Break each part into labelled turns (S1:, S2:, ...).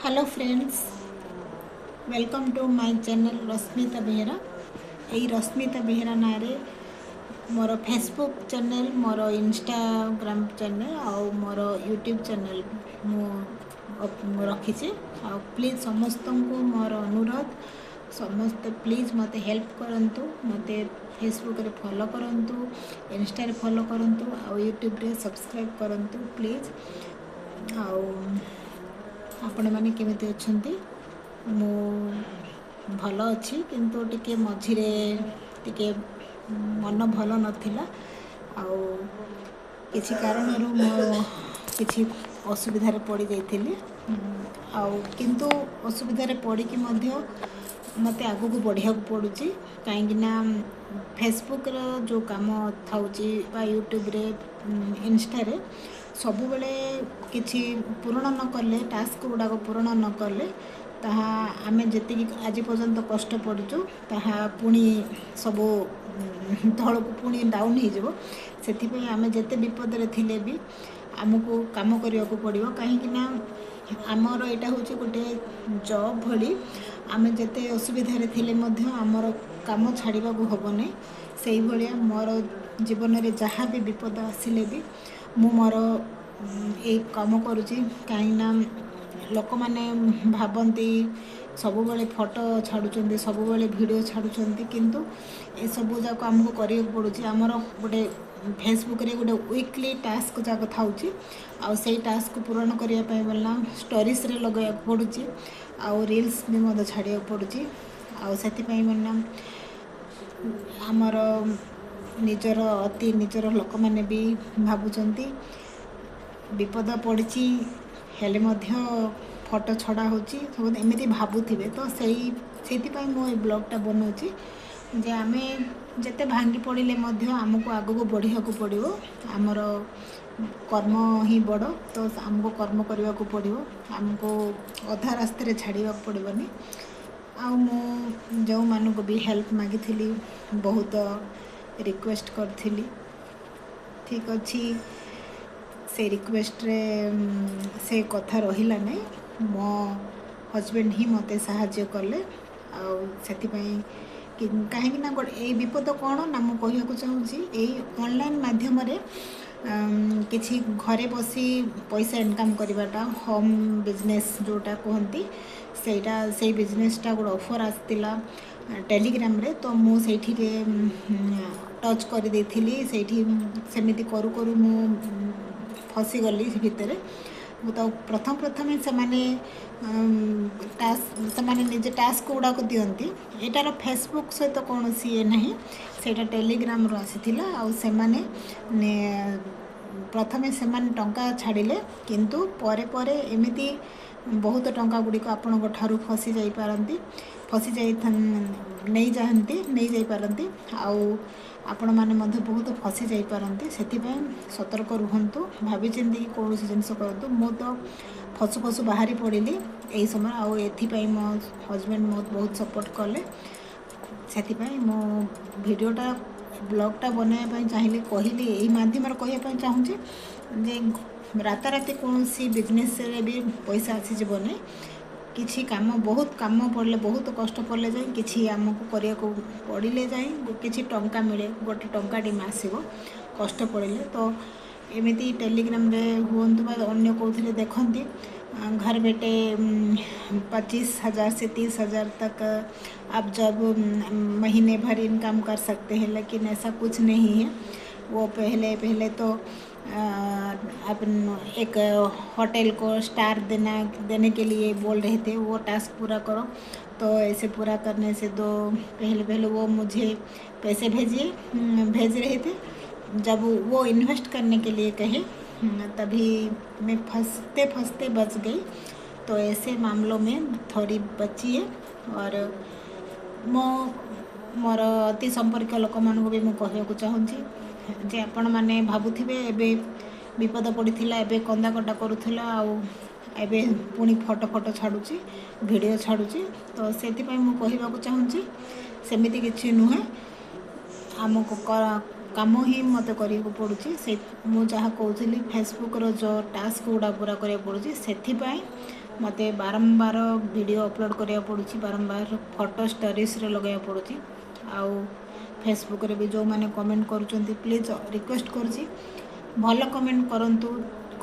S1: Hello friends, welcome to my channel Rashmita Behera. यही रश्मिता बेहेरा ना मोर फेसबुक चैनल, मोर इंस्टाग्राम चैनल और मोर यूट्यूब चैनल मु रखी। प्लीज़ समस्त को मोर अनुरोध, समस्ते प्लीज़ मत हेल्प करंतु, मत फेसबुक रे फॉलो करंतु, इंस्टा रे फॉलो करंतु और यूट्यूब रे सब्सक्राइब करंतु प्लीज़। आपण मैंने केमिति अच्छंती? मु भल अच्छी, किंतु टिके मझिरे टिके मन भल नथिला आउ किछि कारणरू मो किछि असुविधारे पड़ी जाइथिली। आउ किंतु असुविधारे पड़िकी मध्य मते आगु को बढ़िया को पड़ुची, काहेकिना फेसबुक रो जो काम थाउची बा यूट्यूब रे इंस्टा रे सबु बेले किछि पूर्ण न करले, टास्क गुड़ाक पूर्ण न करले ताहा आमे जेतिकी आज पर्यंत कष्ट पड़ुचु ताहा पुणी सबु तलक पुणी डाउन हो जाबो। सेथिपई आमे जेते विपद रे थिले भी आमको काम करिया को पड़िबो, काहेकिना आमर एटा होची गोटे जॉब भली। आमे जेते असुविधा रे थिले मध्य आमर काम छाड़िबा को हबने। सेही भलिया मोर जीवन रे जहाँ भी विपद आसिले भी मु मोर ए काम करुची, काहीना लोक माने भाबंती सबुबले फोटो छाड़ुचंती, सबुबले वीडियो छाड़ुचंती, किंतु ए सबु जाक हमको करिया पड़ुची। आमर गोटे फेसबुक रे गोटे वीकली टास्क जाक थाउची, आ सेही टास्क पूर्ण करिया पय बोलना स्टोरीज रे लगाया पड़ुची, आ रील्स भी मद छाड़िया पड़ुची। आ सेति पय बोलना आमर निजर अति निजर लोक माने भी भाबुचंती विपद पड़ी हेले मध्य फोटो छड़ा होची, सब एमती भाबुथिबे। तो से मो ब्लॉगटा बनाऊँगी जे आमे जेते भांगी पड़े मध्य आमको आगू बढ़िया को पड़ो, आमर कर्म ही बड़। तो आमको कर्म करने को पड़ो, आमको अधा रास्ते छाड़ा पड़ोनी। आ मु जो मानक भी हेल्प मागी बहुत रिक्वेस्ट करी, ठीक अच्छी से रिक्वेस्ट रे से कथा रहिला नहीं। मो हजबैंड ही मते साहाଯ୍य कले। कहीं गोटे विपद कौन ना मुझे कहूँ चाहिए ऑनलाइन माध्यम किसी घरे बसी पैसा इनकम करवाटा होम बिजनेस जोटा कहती से बिजनेसटा गोटे ऑफर आसला टेलीग्राम रे। तो मुझे टच कर सेमिति करू करू मु फसीगली भितर। तो प्रथम प्रथम से निजे टास्क गुड़ाक दियंती। एटार फेसबुक सहित कौन सी ना से टेलीग्राम रू आसीथिला। आ से प्रथमे से टंका छाड़िले, किंतु परे परे एमिति बहुत टंका गुड़िक आपण ठारू फसी जाई पारंती, फसी जाई नहीं जाती नहीं जाई पारंती। आउ आपण माने मध्य बहुत फसी जाई पारंती। सेथिपई सतर्क रुहंतु, भाभी चिंती कौन जिनस करंतु। मु तो फसु फसु बाहरी पड़िली यही समय। आउ एथिपई मो हजबैंड मो बहुत सपोर्ट कले। सेथिपई मो वीडियोटा ब्लॉगटा बनाया चाहिए कहली यही माध्यम कहवाई चाहूँगी जे राताराति कौन सी बिजनेस रे भी पैसा आसीजनी। किसी काम बहुत काम पड़े बहुत कष्ट पड़े जाए किसी आमको करने को पड़े जाए किसी टंका मिले गोटे टंकाटी आसो कष्ट पड़े। तो एमती टेलीग्राम रे हूँ अन्य कौन देखती घर बैठे 25,000 से 30,000 तक आप जब महीने भर इनकम कर सकते हैं, लेकिन ऐसा कुछ नहीं है। वो पहले तो अपन एक होटल को स्टार देने के लिए बोल रहे थे, वो टास्क पूरा करो। तो ऐसे पूरा करने से दो पहले वो मुझे पैसे भेज रहे थे। जब वो इन्वेस्ट करने के लिए कहे तभी मैं फंसते बच गई। तो ऐसे मामलों में थोड़ी बची है। और मोर अति संपर्क लोक मानक भी मुझे कहूँ चाहूँगी जे आपण मैंने भावुवे एबे विपद पड़ता एबे कंदा कटा करूला आबे पुणी फोटो छाड़ुची वीडियो छाड़ुची। तो से कहवाक चाहूँगी सेमिति किसी नुहे, आमको काम ही मत करिया पड़ुची। से मु जहाँ कहूली फेसबुक रो जो टास्क गुड़ा पूरा करिया पड़ुची, सेथिपाई ମୋତେ ବାରମ୍ବାର ଭିଡ଼ିଓ ଅପଲୋଡ଼ କରିବାକୁ ପଡ଼ୁଛି, ବାରମ୍ବାର ଫଟୋ ଷ୍ଟୋରିଜ୍ରେ ଲଗାଇବାକୁ ପଡ଼ୁଛି। ଆଉ ଫେସବୁକ୍ରେ ବି ଯେଉଁମାନେ କମେଣ୍ଟ କରୁଛନ୍ତି ପ୍ଲିଜ୍ ରିକ୍ୱେଷ୍ଟ କରୁଛି ଭଲ କମେଣ୍ଟ କରନ୍ତୁ।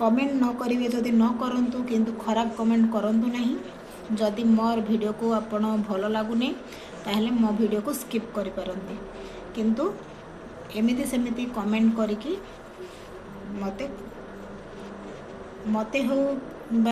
S1: କମେଣ୍ଟ ନ କରିବେ ଯଦି ନ କରନ୍ତୁ, କିନ୍ତୁ ଖରାପ କମେଣ୍ଟ କରନ୍ତୁ ନାହିଁ। ଯଦି ମୋର ଭିଡ଼ିଓକୁ ଆପଣ ଭଲ ଲାଗୁନି ତାହେଲେ ମୋ ଭିଡ଼ିଓକୁ ସ୍କିପ୍ କରିପାରନ୍ତି, କିନ୍ତୁ ଏମିତି ସେମିତି କମେଣ୍ଟ କରିକି ମୋତେ ହେଉ